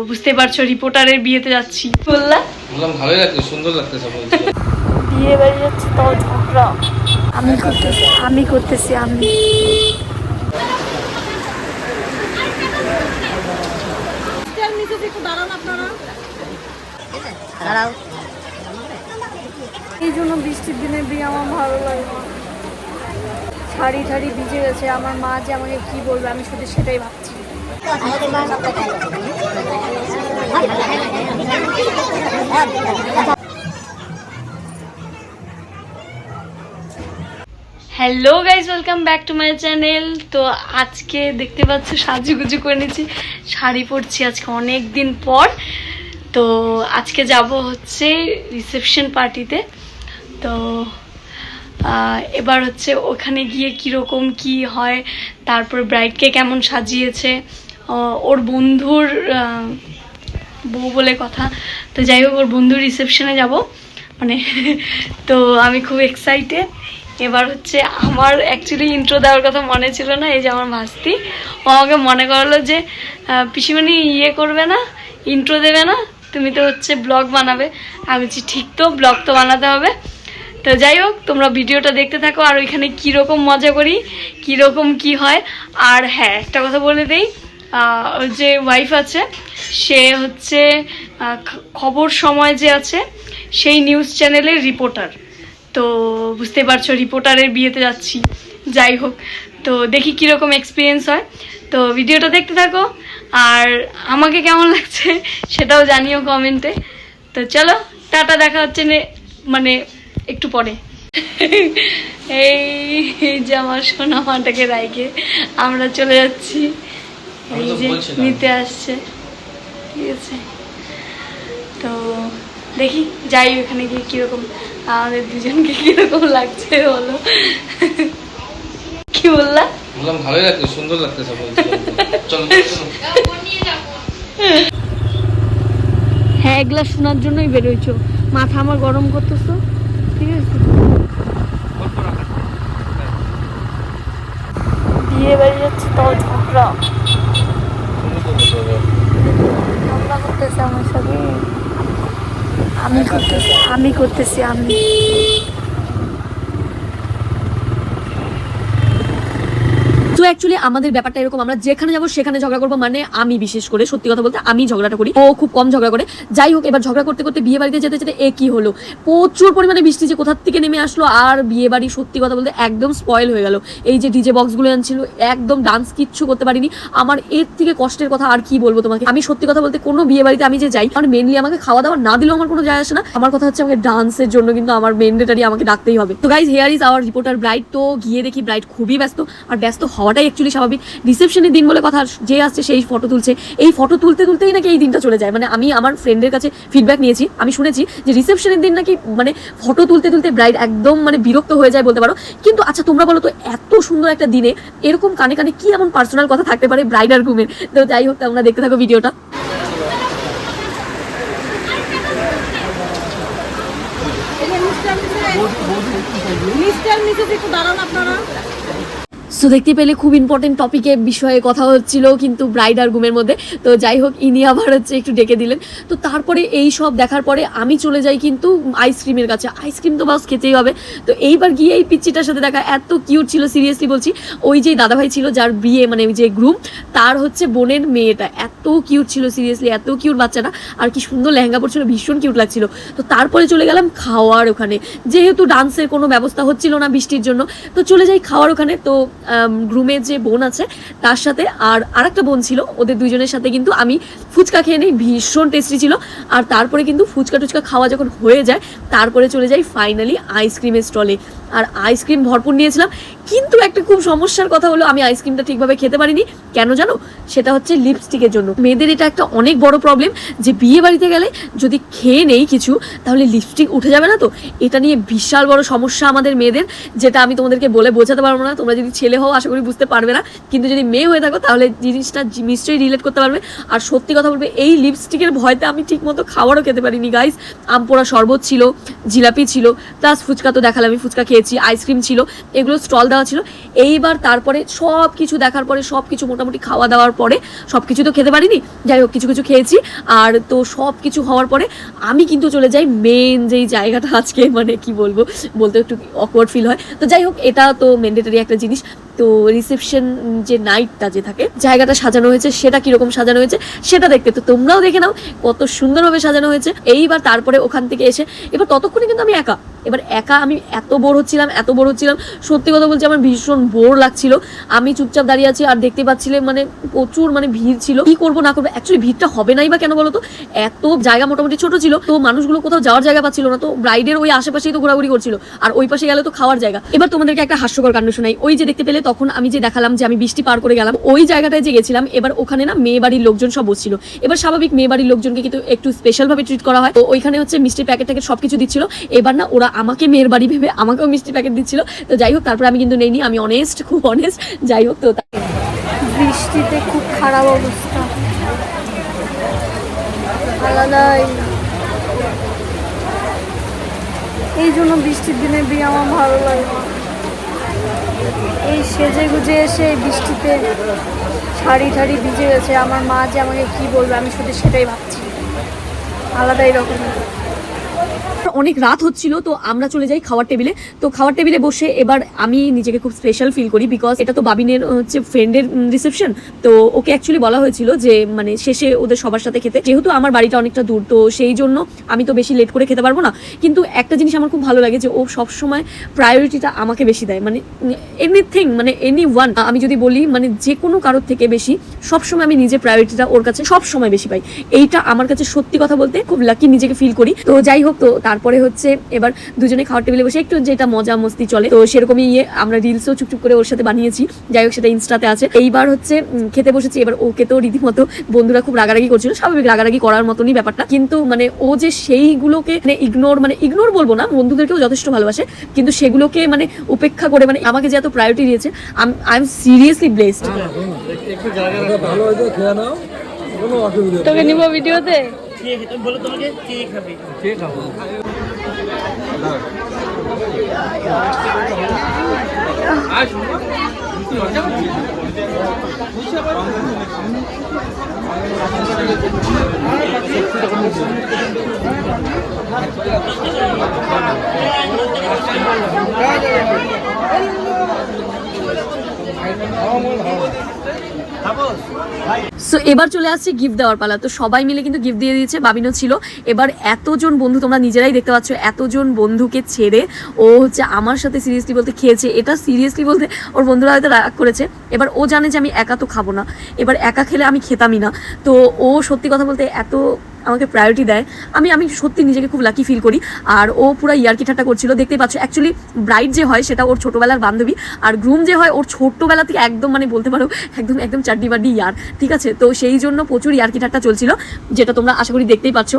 বুঝতে পারছো রিপোর্টারের বিয়েতে যাচ্ছি। বললাম ভালোই লাগছে, সুন্দর লাগতেছে। বিয়ে বাড়ি যাচ্ছে তাও ঝগড়া আমি করতেছি। এই জন্য বৃষ্টির দিনে বিয়ে আমার ভালো লাগে না। শাড়ি ঠাড়ি ভিজে গেছে, আমার মা যে আমাকে কি বলবে আমি শুধু সেটাই ভাবছি। Hello guys, welcome back to my channel. তো আজকে দেখতে পাচ্ছ সাজুগুজু করে নিয়েছি, শাড়ি পরছি আজকে অনেক দিন পর। তো আজকে যাব হচ্ছে রিসেপশন পার্টিতে। তো এবার হচ্ছে ওখানে গিয়ে কীরকম কি হয়, তারপর ব্রাইডকে কেমন সাজিয়েছে, ওর বন্ধুর বউ বলে কথা। তো যাই হোক, ওর বন্ধুর রিসেপশনে যাব মানে তো আমি খুব এক্সাইটেড। এবার হচ্ছে আমার অ্যাকচুয়ালি ইন্ট্রো দেওয়ার কথা মনে ছিল না। এই যে আমার ভাস্তি, ও আমাকে মনে করালো যে পিসিমণি ইয়ে করবে না, ইন্ট্রো দেবে না, তুমি তো হচ্ছে ব্লগ বানাবে। আমি বলছি ঠিক, তো ব্লগ তো বানাতে হবে। তো যাই হোক, তোমরা ভিডিওটা দেখতে থাকো আর ওইখানে কীরকম মজা করি, কীরকম কি হয়। আর হ্যাঁ, একটা কথা বলে দিই, ওর যে ওয়াইফ আছে সে হচ্ছে খবর সময় যে আছে সেই নিউজ চ্যানেলের রিপোর্টার। তো বুঝতে পারছো রিপোর্টারের বিয়েতে যাচ্ছি। যাই হোক, তো দেখি কীরকম এক্সপিরিয়েন্স হয়। তো ভিডিওটা দেখতে থাকো আর আমাকে কেমন লাগছে সেটাও জানিও কমেন্টে। তো চলো, টাটা, দেখা হচ্ছে মানে একটু পরে। এই যে আমার সোনা মাটাকে রাইকে আমরা চলে যাচ্ছি, এই যে নিতে আসছে, ঠিক আছে। তো দেখি যাই ওখানে গিয়ে কিরকম আমাদের দুজনকে কিরকম লাগছে বলো। কি বললাম? বললাম ভালোই লাগছে, সুন্দর লাগতেছে। চলো হ্যাঁ, এগুলা শোনার জন্যই বেরোইছো, মাথা আমার গরম করতেছো, ঠিক আছে। বিয়ে বাড়ি যাচ্ছে তাও ঝগড়া করতেছে আমার সাথে। আমি করতেছি। তো অ্যাকচুয়ালি আমাদের ব্যাপারটা এরকম, আমরা যেখানে যাবো সেখানে ঝগড়া করবো, মানে আমি বিশেষ করে সত্যি কথা বলতে আমি ঝগড়াটা করি, ও খুব কম ঝগড়া করে। যাই হোক, এবার ঝগড়া করতে করতে বিয়ে বাড়িতে যেতে যেতে এ কি হলো, প্রচুর পরিমাণে বৃষ্টি যে কোথার থেকে নেমে আসলো। আর বিয়ে বাড়ি সত্যি কথা বলতে একদম স্পয়েল হয়ে গেল। এই যে ডিজে বক্সগুলো আনছিল, একদম ডান্স কিচ্ছু করতে পারিনি। আমার এর থেকে কষ্টের কথা আর কি বলবো তোমাকে। আমি সত্যি কথা বলতে কোনো বিয়ে বাড়িতে আমি যে যাই, আমার মেনলি আমাকে খাওয়া দাওয়া না দিলেও আমার কোনো যায় আসে না। আমার কথা হচ্ছে আমাকে ডান্সের জন্য কিন্তু আমার ম্যান্ডেটরি আমাকে ডাকতেই হবে। তো guys, here is our reporter bride. তো গিয়ে দেখি ব্রাইড খুবই ব্যস্ত, আর ব্যস্ত হওয়াটাই অ্যাকচুয়ালি স্বাভাবিক। রিসেপশনের দিন বলে কথা, যে আসছে সেই ফটো তুলছে। এই ফটো তুলতেই নাকি এই দিনটা চলে যায়। মানে আমি আমার ফ্রেন্ডের কাছে ফিডব্যাক নিয়েছি, আমি শুনেছি যে রিসেপশনের দিন নাকি মানে ফটো তুলতে ব্রাইড একদম মানে বিরক্ত হয়ে যায় বলতে পারো। কিন্তু আচ্ছা, তোমরা বলো তো, এত সুন্দর একটা দিনে এরকম কানে কানে কি এমন পার্সোনাল কথা থাকতে পারে ব্রাইড আর গ্রুমের? তো যাই হোক, তোমরা দেখতে থাকো ভিডিওটা। সো দেখতে পেলে খুব ইম্পর্টেন্ট টপিকে বিষয়ে কথা হচ্ছিল কিন্তু ব্রাইড আর গ্রুমের মধ্যে। তো যাই হোক, ইনি আবার হচ্ছে একটু ডেকে দিলেন। তো তারপরে এই সব দেখার পরে আমি চলে যাই কিন্তু আইসক্রিমের কাছে। আইসক্রিম তো বাস খেতেই হবে। তো এইবার গিয়ে এই পিচ্চিটার সাথে দেখা, এত কিউট ছিল, সিরিয়াসলি বলছি। ওই যে দাদাভাই ছিল যার বিয়ে, মানে যে গ্রুম, তার হচ্ছে বোনের মেয়েটা, এত কিউট ছিল, সিরিয়াসলি এত কিউট বাচ্চাটা। আর কি সুন্দর লেহেঙ্গা পরছিল, ভীষণ কিউট লাগছিল। তো তারপরে চলে গেলাম খাওয়ার ওখানে, যেহেতু ডান্সের কোনো ব্যবস্থা হচ্ছিল না বৃষ্টির জন্য। তো চলে যাই খাওয়ার ওখানে। তো গ্রুমের যে বোন আছে তার সাথে আর আরেকটা বোন ছিল, ওদের দুজনের সাথে কিন্তু আমি ফুচকা খেয়ে নিই, ভীষণ টেস্টি ছিল। আর তারপরে কিন্তু ফুচকা টুচকা খাওয়া যখন হয়ে যায়, তারপরে চলে যাই ফাইনালি আইসক্রিমের স্টলে। আর আইসক্রিম ভরপুর নিয়েছিলাম, কিন্তু একটা খুব সমস্যার কথা হলো আমি আইসক্রিমটা ঠিকভাবে খেতে পারিনি। কেন জানো? সেটা হচ্ছে লিপস্টিকের জন্য। মেয়েদের এটা একটা অনেক বড় প্রবলেম যে বিয়ে বাড়িতে গেলে যদি খেয়ে নেই কিছু, তাহলে লিপস্টিক উঠে যাবে না। তো এটা নিয়ে বিশাল বড় সমস্যা আমাদের মেয়েদের, যেটা আমি তোমাদেরকে বলে বোঝাতে পারবো না। তোমরা যদি ছেলে হও আশা করি বুঝতে পারবে না, কিন্তু যদি মেয়ে হয়ে থাকো তাহলে জিনিসটা নিশ্চয়ই রিলেট করতে পারবে। আর সত্যি কথা বলবে, এই লিপস্টিকের ভয়তে আমি ঠিক মতো খাবারও খেতে পারিনি গাইস। আমপোড়া শরবত ছিল, জিলাপি ছিল, প্লাস ফুচকা তো দেখালাম, আমি ফুচকা খেয়ে খেয়েছি, আইসক্রিম ছিল, এগুলো স্টল দেওয়া ছিল। এইবার তারপরে সব কিছু দেখার পরে, সব কিছু মোটামুটি খাওয়া দাওয়ার পরে, সব কিছু তো খেতে পারিনি, যাই হোক কিছু কিছু খেয়েছি। আর তো সব কিছু হওয়ার পরে আমি কিন্তু চলে যাই মেন যেই জায়গাটা, আজকে মানে কি বলবো, বলতে একটু অকওয়ার্ড ফিল হয়। তো যাই হোক, এটা তো ম্যান্ডেটরি একটা জিনিস। তো রিসেপশন যে নাইটটা যে থাকে, জায়গাটা সাজানো হয়েছে, সেটা কিরকম সাজানো হয়েছে সেটা দেখতে, তো তোমরাও দেখে নাও কত সুন্দরভাবে সাজানো হয়েছে। এইবার তারপরে ওখান থেকে এসে, এবার ততক্ষণে কিন্তু আমি একা, এবার একা আমি এত বোর হচ্ছিলাম, সত্যি কথা বলছি আমার ভীষণ বোর লাগছিল। আমি চুপচাপ দাঁড়িয়ে আছি আর দেখতে পাচ্ছিলে মানে প্রচুর মানে ভিড় ছিল, কি করবো না করবো। অ্যাকচুয়ালি ভিড়টা হবে নাই বা কেন বলো তো, এত জায়গা মোটামুটি ছোট ছিল, তো মানুষগুলো কোথাও যাওয়ার জায়গা পাচ্ছিল না, তো ব্রাইডের ওই আশেপাশেই তো ঘোরাঘুরি করছিল, আর ওই পাশে গেলে তো খাওয়ার জায়গা। এবার তোমাদেরকে একটা হাস্যকর কাণ্ড শোনাই। ওই যে দেখতে পেলে তখন আমি যে দেখালাম যে আমি বৃষ্টি পার করে গেলাম, ওই জায়গাটায় যে গেছিলাম, এবার ওখানে না মেয়ে বাড়ির লোকজন সব বসছিল। এবার স্বাভাবিক মেয়ে বাড়ির লোকজনকে কিন্তু একটু স্পেশাল ভাবে ট্রিট করা হয়, তো ওইখানে হচ্ছে মিষ্টির প্যাকেট ট্যাকেট সবকিছু দিচ্ছিল। এবার না ওরা আমাকে মেয়ের বাড়ি ভেবে আমাকেও মিষ্টি প্যাকেট দিচ্ছিল। তো যাই হোক, তারপরে আমি কিন্তু নেইনি, আমি অনেস্ট, খুব অনেস্ট। যাই হোক, তো বৃষ্টিতে খুব খারাপ অবস্থা, আলাদাই। এই জন্য বৃষ্টির দিনে বিয়ে আমার ভালো লাগে না। এই সেজে গুজে এসে বৃষ্টিতে শাড়ি ঠাড়ি ভিজে গেছে, আমার মা যে আমাকে কি বলবে আমি শুধু সেটাই ভাবছি, আলাদাই রকমের। অনেক রাত হচ্ছিল, তো আমরা চলে যাই খাওয়ার টেবিলে। তো খাওয়ার টেবিলে বসে এবার আমি নিজেকে খুব স্পেশাল ফিল করি, বিকজ এটা তো বাবিনের হচ্ছে ফ্রেন্ডের রিসেপশন। তো ওকে অ্যাকচুয়ালি বলা হয়েছিল যে মানে শেষে ওদের সবার সাথে খেতে, যেহেতু আমার বাড়িটা অনেকটা দূর, তো সেই জন্য আমি তো বেশি লেট করে খেতে পারবো না। কিন্তু একটা জিনিস আমার খুব ভালো লাগে যে ও সবসময় প্রায়োরিটিটা আমাকে বেশি দেয়, মানে এনিথিং, মানে এনি ওয়ান, আমি যদি বলি মানে যে কোনো কারোর থেকে বেশি সবসময় আমি নিজের প্রায়োরিটিটা ওর কাছে সবসময় বেশি পাই। এইটা আমার কাছে সত্যি কথা বলতে খুব লাকি নিজেকে ফিল করি। তো যাই হোক, তো তারপরে হচ্ছে এবার দুজনে খাওয়ার টেবিলে বসে একটু যেটা মজা মস্তি চলে, তো সেরকমই আমরা রিলসও চুপচুপ করে ওর সাথে বানিয়েছি। যাই হোক, সেটা ইনস্টাতে আছে। এইবার হচ্ছে খেতে বসেছি। এবার ওকে তো রীতিমতো বন্ধুরা খুব রাগারাগি করছিল, স্বাভাবিক রাগারাগি করার মতনই ব্যাপারটা, কিন্তু মানে ও যে সেইগুলোকে মানে ইগনোর বলবো না, বন্ধুদেরকেও যথেষ্ট ভালোবাসে, কিন্তু সেগুলোকে মানে উপেক্ষা করে মানে আমাকে যে এত প্রায়োরিটি দিয়েছে, আই এম সিরিয়াসলি ব্লেসড। তোকে নিব ভিডিওতে। বলো তোমাকে কে খাবে, কে খাবো। সো এবার চলে আসছে গিফট দেওয়ার পালা। তো সবাই মিলে কিন্তু গিফট দিয়ে দিয়েছে, বাবিনও ছিল। এবার এতজন বন্ধু, তোমরা নিজেরাই দেখতে পাচ্ছ, এতজন বন্ধুকে ছেড়ে ও হচ্ছে আমার সাথে সিরিয়াসলি বলতে খেয়েছে। এটা সিরিয়াসলি বলতে ওর বন্ধুরা হয়তো রাগ করেছে, এবার ও জানে যে আমি একা তো খাবো না, এবার একা খেলে আমি খেতামই না। তো ও সত্যি কথা বলতে এত আমাকে প্রায়োরিটি দেয়, আমি সত্যি নিজেকে খুব লাকি ফিল করি। আর ও পুরো ইয়ার্কি ঠাট্টা করছিল, দেখতেই পাচ্ছ। অ্যাকচুয়ালি ব্রাইড যে হয় সেটা ওর ছোটোবেলার বান্ধবী, আর গ্রুম যে হয় ওর ছোট্টবেলা থেকে একদম মানে বলতে পারো একদম চাড্ডি বাড্ডি ইয়ার, ঠিক আছে। তো সেই জন্য প্রচুর ইয়ার্কি ঠাট্টা চলছিল, যেটা তোমরা আশা করি দেখতেই পাচ্ছ।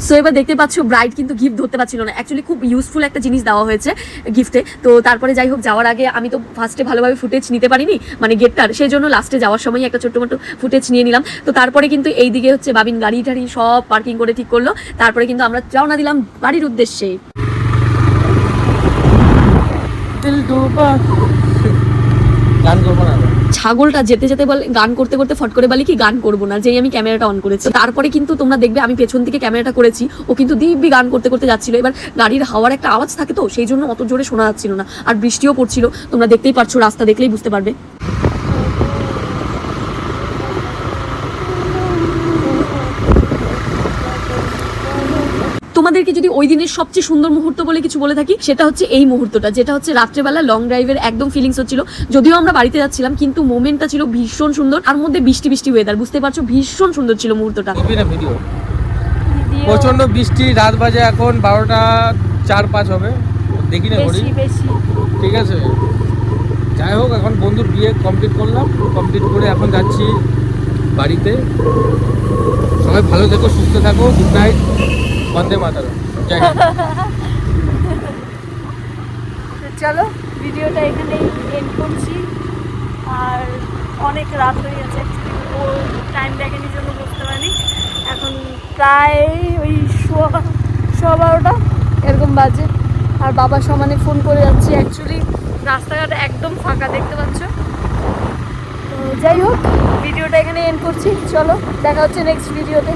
সো এবার দেখতে পাচ্ছ ব্রাইড কিন্তু গিফট ধরতে পারছিল না। অ্যাকচুয়ালি খুব ইউজফুল একটা জিনিস দেওয়া হয়েছে গিফটে। তো তারপরে যাই হোক, যাওয়ার আগে আমি তো ফার্স্টে ভালোভাবে ফুটেজ নিতে পারিনি মানে গেটটার, সেই জন্য লাস্টে যাওয়ার সময় একটা ছোট্ট মোটো ফুটেজ নিয়ে নিলাম। তো তারপরে কিন্তু এই দিকে হচ্ছে বাবিন গাড়ি টাড়ি সব পার্কিং করে ঠিক করলো। তারপরে কিন্তু আমরা রওনা দিলাম বাড়ির উদ্দেশ্যে। গান করবো না, ছাগলটা যেতে যেতে বলে গান করতে করতে ফট করে বলে কি গান করবো না, যেই আমি ক্যামেরাটা অন করেছি। তারপরে কিন্তু তোমরা দেখবে আমি পেছন থেকে ক্যামেরাটা করেছি, ও কিন্তু দিব্যি গান করতে করতে যাচ্ছিল। এবার গাড়ির হাওয়ার একটা আওয়াজ থাকে, তো সেই জন্য অত জোরে শোনা যাচ্ছিল না, আর বৃষ্টিও পড়ছিল, তোমরা দেখতেই পারছো, রাস্তা দেখলেই বুঝতে পারবে। তোমাদেরকে যদি ওই দিনের সবচেয়ে সুন্দর মুহূর্ত বলে কিছু বলে থাকি, সেটা হচ্ছে এই মুহূর্তটা, যেটা হচ্ছে রাত্রেবেলা লং ড্রাইভের একদম ফিলিংস হচ্ছিল। যদিও আমরা বাড়িতে যাচ্ছিলাম, কিন্তু মোমেন্টটা ছিল ভীষণ সুন্দর, আর মধ্যে বৃষ্টি ওয়েদার, বুঝতে পারছো ভীষণ সুন্দর ছিল মুহূর্তটা। ভিডিও প্রচন্ড বৃষ্টি, রাত বাজে এখন 12:04-5 হবে, দেখি না ঘড়ি, ঠিক আছে। যাই হোক, এখন বন্ধুর বিয়ে কমপ্লিট করলাম, কমপ্লিট করে এখন যাচ্ছি বাড়িতে। সবাই ভালো থেকো, সুস্থ থাকো, গুড নাইট, বন্দে মাতরম, জয় হিন্দ। চলো ভিডিওটা এখানেই এন্ড করছি, আর অনেক রাত হয়ে গেছে, ও টাইম দেখেনি জন্য বুঝতে পারিনি। এখন প্রায় ওই সোয়া 12টা এরকম বাজে, আর বাবা সমানে ফোন করে যাচ্ছি। অ্যাকচুয়ালি রাস্তাঘাট একদম ফাঁকা দেখতে পাচ্ছ। তো যাই হোক, ভিডিওটা এখানে এন্ড করছি, চলো দেখা হচ্ছে নেক্সট ভিডিওতে।